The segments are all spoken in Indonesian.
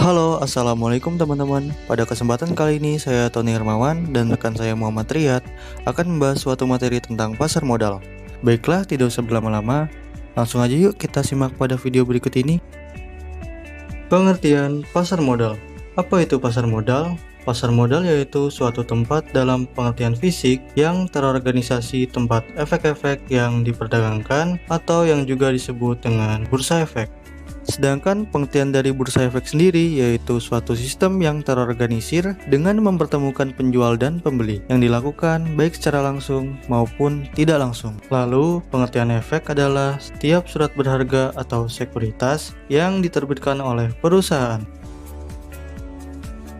Halo, assalamualaikum teman-teman. Pada kesempatan kali ini saya Tony Hermawan dan rekan saya Muhammad Riyad akan membahas suatu materi tentang pasar modal. Baiklah, tidak usah berlama-lama, langsung aja yuk kita simak pada video berikut ini. Pengertian pasar modal. Apa itu pasar modal? Pasar modal yaitu suatu tempat dalam pengertian fisik yang terorganisasi tempat efek-efek yang diperdagangkan atau yang juga disebut dengan bursa efek. Sedangkan pengertian dari bursa efek sendiri yaitu suatu sistem yang terorganisir dengan mempertemukan penjual dan pembeli yang dilakukan baik secara langsung maupun tidak langsung. Lalu pengertian efek adalah setiap surat berharga atau sekuritas yang diterbitkan oleh perusahaan.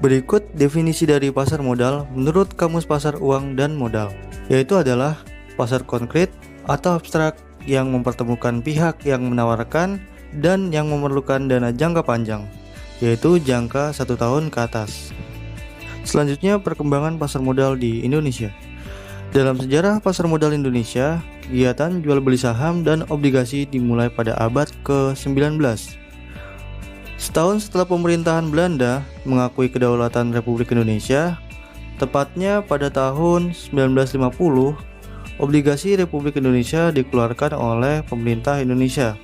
Berikut definisi dari pasar modal menurut Kamus Pasar Uang dan Modal, yaitu adalah pasar konkret atau abstrak yang mempertemukan pihak yang menawarkan dan yang memerlukan dana jangka panjang, yaitu jangka 1 tahun ke atas. Selanjutnya, perkembangan pasar modal di Indonesia. Dalam sejarah pasar modal Indonesia, kegiatan jual beli saham dan obligasi dimulai pada abad ke-19. Setahun setelah pemerintahan Belanda mengakui kedaulatan Republik Indonesia, tepatnya pada tahun 1950, obligasi Republik Indonesia dikeluarkan oleh pemerintah Indonesia.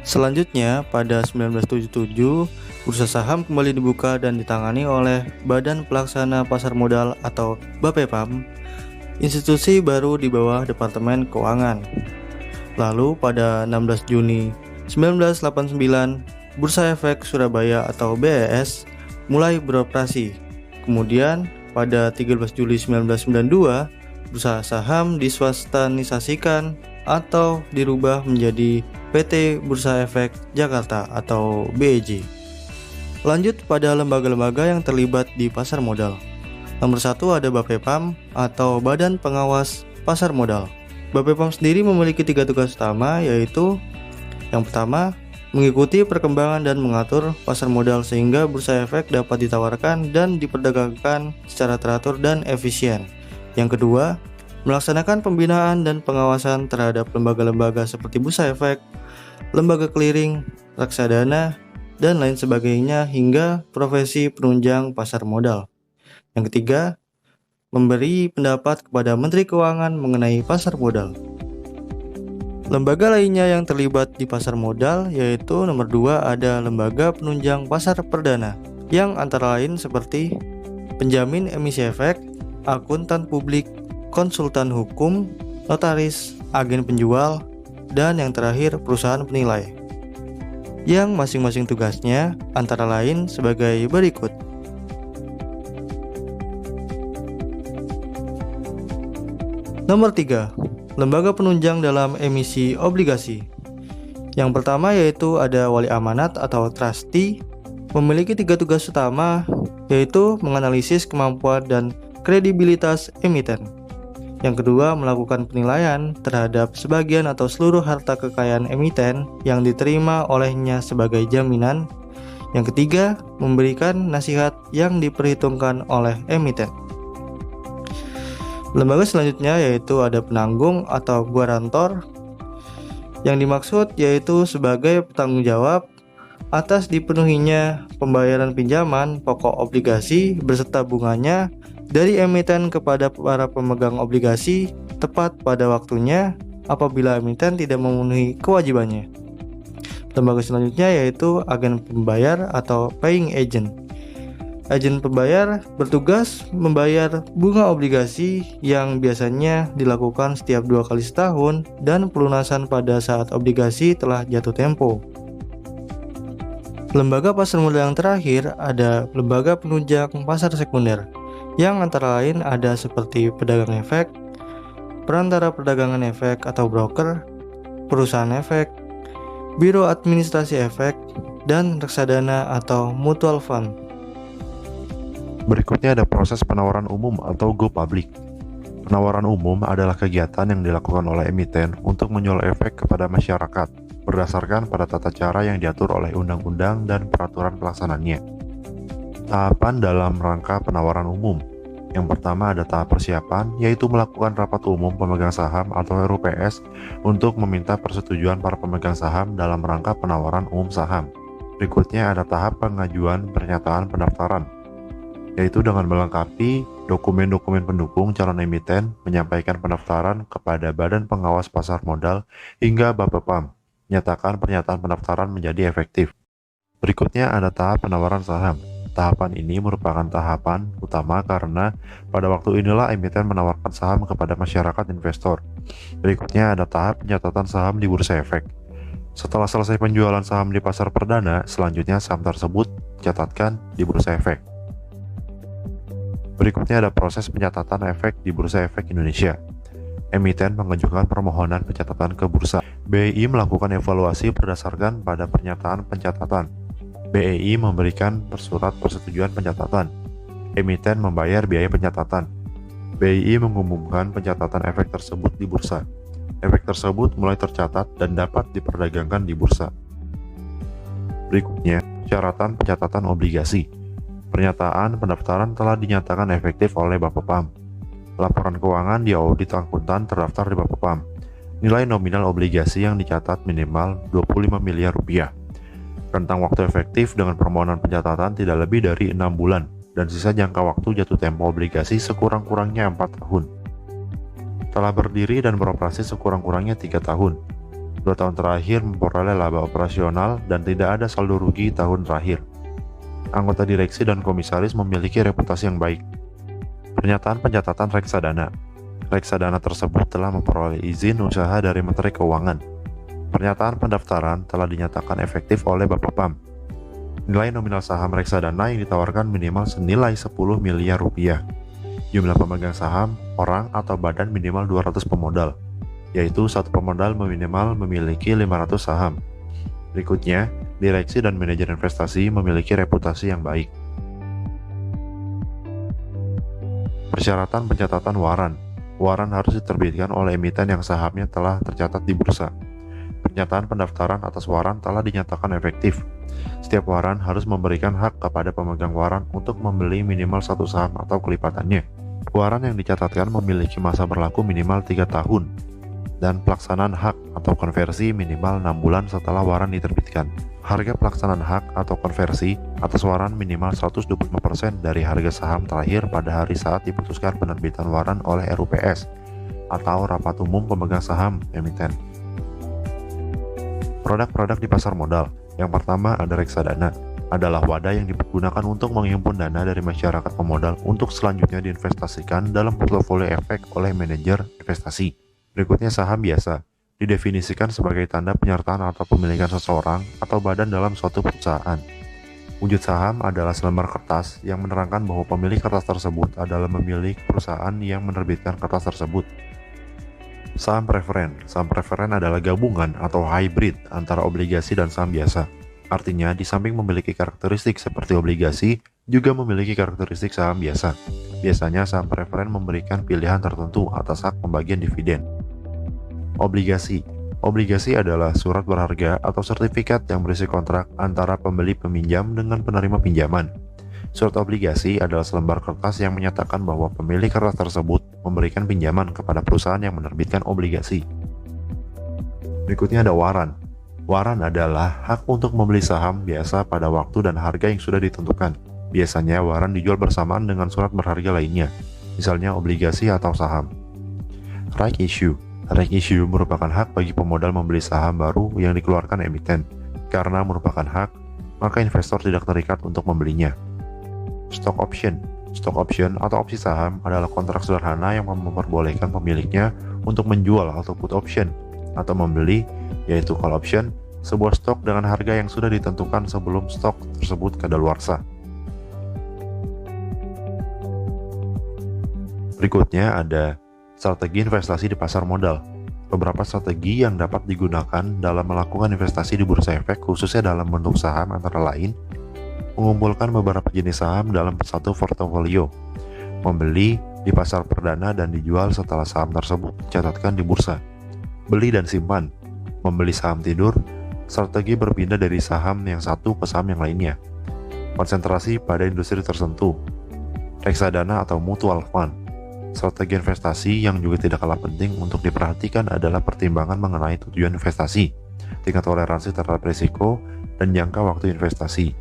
Selanjutnya, pada 1977, bursa saham kembali dibuka dan ditangani oleh Badan Pelaksana Pasar Modal atau BAPEPAM, institusi baru di bawah Departemen Keuangan. Lalu pada 16 Juni 1989, Bursa Efek Surabaya atau BES mulai beroperasi. Kemudian, pada 13 Juli 1992, bursa saham diswastanisasikan atau dirubah menjadi PT Bursa Efek Jakarta atau BEJ. Lanjut pada lembaga-lembaga yang terlibat di pasar modal. Nomor 1 ada BAPEPAM atau Badan Pengawas Pasar Modal. BAPEPAM sendiri memiliki 3 tugas utama, yaitu yang pertama, mengikuti perkembangan dan mengatur pasar modal sehingga bursa efek dapat ditawarkan dan diperdagangkan secara teratur dan efisien. Yang kedua, melaksanakan pembinaan dan pengawasan terhadap lembaga-lembaga seperti bursa efek, lembaga clearing, reksadana, dan lain sebagainya hingga profesi penunjang pasar modal. Yang ketiga, memberi pendapat kepada Menteri Keuangan mengenai pasar modal. Lembaga lainnya yang terlibat di pasar modal yaitu nomor 2 ada Lembaga Penunjang Pasar Perdana yang antara lain seperti penjamin emisi efek, akuntan publik, konsultan hukum, notaris, agen penjual, dan yang terakhir perusahaan penilai, yang masing-masing tugasnya antara lain sebagai berikut. Nomor 3, lembaga penunjang dalam emisi obligasi. Yang pertama yaitu ada wali amanat atau trustee, memiliki 3 tugas utama, yaitu menganalisis kemampuan dan kredibilitas emiten. Yang kedua, melakukan penilaian terhadap sebagian atau seluruh harta kekayaan emiten yang diterima olehnya sebagai jaminan. Yang ketiga, memberikan nasihat yang diperhitungkan oleh emiten. Lembaga selanjutnya yaitu ada penanggung atau guarantor. Yang dimaksud yaitu sebagai bertanggung jawab atas dipenuhinya pembayaran pinjaman pokok obligasi beserta bunganya dari emiten kepada para pemegang obligasi tepat pada waktunya apabila emiten tidak memenuhi kewajibannya. Lembaga selanjutnya yaitu agen pembayar atau paying agent. Agen pembayar bertugas membayar bunga obligasi yang biasanya dilakukan setiap 2 kali setahun dan pelunasan pada saat obligasi telah jatuh tempo. Lembaga pasar modal yang terakhir ada Lembaga Penunjang Pasar Sekunder, yang antara lain ada seperti pedagang efek, perantara perdagangan efek atau broker, perusahaan efek, biro administrasi efek, dan reksadana atau mutual fund. Berikutnya ada proses penawaran umum atau go public. Penawaran umum adalah kegiatan yang dilakukan oleh emiten untuk menjual efek kepada masyarakat berdasarkan pada tata cara yang diatur oleh undang-undang dan peraturan pelaksananya. Tahapan dalam rangka penawaran umum. Yang pertama ada tahap persiapan, yaitu melakukan rapat umum pemegang saham atau RUPS untuk meminta persetujuan para pemegang saham dalam rangka penawaran umum saham. Berikutnya ada tahap pengajuan pernyataan pendaftaran, yaitu dengan melengkapi dokumen-dokumen pendukung calon emiten, menyampaikan pendaftaran kepada Badan Pengawas Pasar Modal hingga Bapepam, nyatakan pernyataan pendaftaran menjadi efektif. Berikutnya ada tahap penawaran saham. Tahapan ini merupakan tahapan utama karena pada waktu inilah emiten menawarkan saham kepada masyarakat investor. Berikutnya ada tahap pencatatan saham di Bursa Efek. Setelah selesai penjualan saham di pasar perdana, selanjutnya saham tersebut dicatatkan di Bursa Efek. Berikutnya ada proses pencatatan efek di Bursa Efek Indonesia. Emiten mengajukan permohonan pencatatan ke bursa. BEI melakukan evaluasi berdasarkan pada pernyataan pencatatan. BEI memberikan surat persetujuan pencatatan. Emiten membayar biaya pencatatan. BEI mengumumkan pencatatan efek tersebut di bursa. Efek tersebut mulai tercatat dan dapat diperdagangkan di bursa. Berikutnya, syaratan pencatatan obligasi. Pernyataan pendaftaran telah dinyatakan efektif oleh Bapepam. Laporan keuangan diaudit akuntan terdaftar di Bapepam. Nilai nominal obligasi yang dicatat minimal 25 miliar rupiah. Rentang waktu efektif dengan permohonan pencatatan tidak lebih dari 6 bulan dan sisa jangka waktu jatuh tempo obligasi sekurang-kurangnya 4 tahun. Telah berdiri dan beroperasi sekurang-kurangnya 3 tahun. 2 tahun terakhir memperoleh laba operasional dan tidak ada saldo rugi tahun terakhir. Anggota direksi dan komisaris memiliki reputasi yang baik. Pernyataan pencatatan reksadana. Reksadana tersebut telah memperoleh izin usaha dari Menteri Keuangan. Pernyataan pendaftaran telah dinyatakan efektif oleh Bapepam. Nilai nominal saham reksadana yang ditawarkan minimal senilai 10 miliar rupiah. Jumlah pemegang saham, orang atau badan minimal 200 pemodal, yaitu satu pemodal minimal memiliki 500 saham. Berikutnya, direksi dan manajer investasi memiliki reputasi yang baik. Persyaratan pencatatan waran. Waran harus diterbitkan oleh emiten yang sahamnya telah tercatat di bursa. Pernyataan pendaftaran atas waran telah dinyatakan efektif. Setiap waran harus memberikan hak kepada pemegang waran untuk membeli minimal satu saham atau kelipatannya. Waran yang dicatatkan memiliki masa berlaku minimal 3 tahun dan pelaksanaan hak atau konversi minimal 6 bulan setelah waran diterbitkan. Harga pelaksanaan hak atau konversi atas waran minimal 125% dari harga saham terakhir pada hari saat diputuskan penerbitan waran oleh RUPS atau Rapat Umum Pemegang Saham Emiten. Produk-produk di pasar modal. Yang pertama ada reksadana. Adalah wadah yang digunakan untuk menghimpun dana dari masyarakat pemodal untuk selanjutnya diinvestasikan dalam portofolio efek oleh manajer investasi. Berikutnya saham biasa. Didefinisikan sebagai tanda penyertaan atau pemilikan seseorang atau badan dalam suatu perusahaan. Wujud saham adalah selembar kertas yang menerangkan bahwa pemilik kertas tersebut adalah pemilik perusahaan yang menerbitkan kertas tersebut. Saham preferen. Saham preferen adalah gabungan atau hybrid antara obligasi dan saham biasa. Artinya, di samping memiliki karakteristik seperti obligasi, juga memiliki karakteristik saham biasa. Biasanya saham preferen memberikan pilihan tertentu atas hak pembagian dividen. Obligasi. Obligasi adalah surat berharga atau sertifikat yang berisi kontrak antara pembeli peminjam dengan penerima pinjaman. Surat obligasi adalah selembar kertas yang menyatakan bahwa pemilik kertas tersebut memberikan pinjaman kepada perusahaan yang menerbitkan obligasi. Berikutnya ada waran. Waran adalah hak untuk membeli saham biasa pada waktu dan harga yang sudah ditentukan. Biasanya waran dijual bersamaan dengan surat berharga lainnya, misalnya obligasi atau saham. Right issue. Right issue merupakan hak bagi pemodal membeli saham baru yang dikeluarkan emiten. Karena merupakan hak, maka investor tidak terikat untuk membelinya. Stock option. Stock option atau opsi saham adalah kontrak sederhana yang memperbolehkan pemiliknya untuk menjual atau put option atau membeli, yaitu call option, sebuah stok dengan harga yang sudah ditentukan sebelum stok tersebut kadaluarsa. Berikutnya ada strategi investasi di pasar modal. Beberapa strategi yang dapat digunakan dalam melakukan investasi di bursa efek, khususnya dalam bentuk saham antara lain, mengumpulkan beberapa jenis saham dalam satu portofolio, membeli di pasar perdana dan dijual setelah saham tersebut dicatatkan di bursa, beli dan simpan, membeli saham tidur, strategi berpindah dari saham yang satu ke saham yang lainnya, konsentrasi pada industri tertentu, reksadana atau mutual fund. Strategi investasi yang juga tidak kalah penting untuk diperhatikan adalah pertimbangan mengenai tujuan investasi. tingkat toleransi terhadap risiko, dan jangka waktu investasi.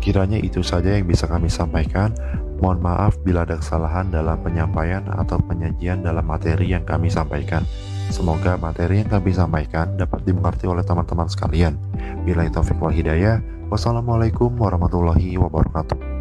Kiranya itu saja yang bisa kami sampaikan. Mohon maaf bila ada kesalahan dalam penyampaian atau penyajian dalam materi yang kami sampaikan. Semoga materi yang kami sampaikan dapat dimengerti oleh teman-teman sekalian. Billahi taufiq wal hidayah. Wassalamualaikum warahmatullahi wabarakatuh.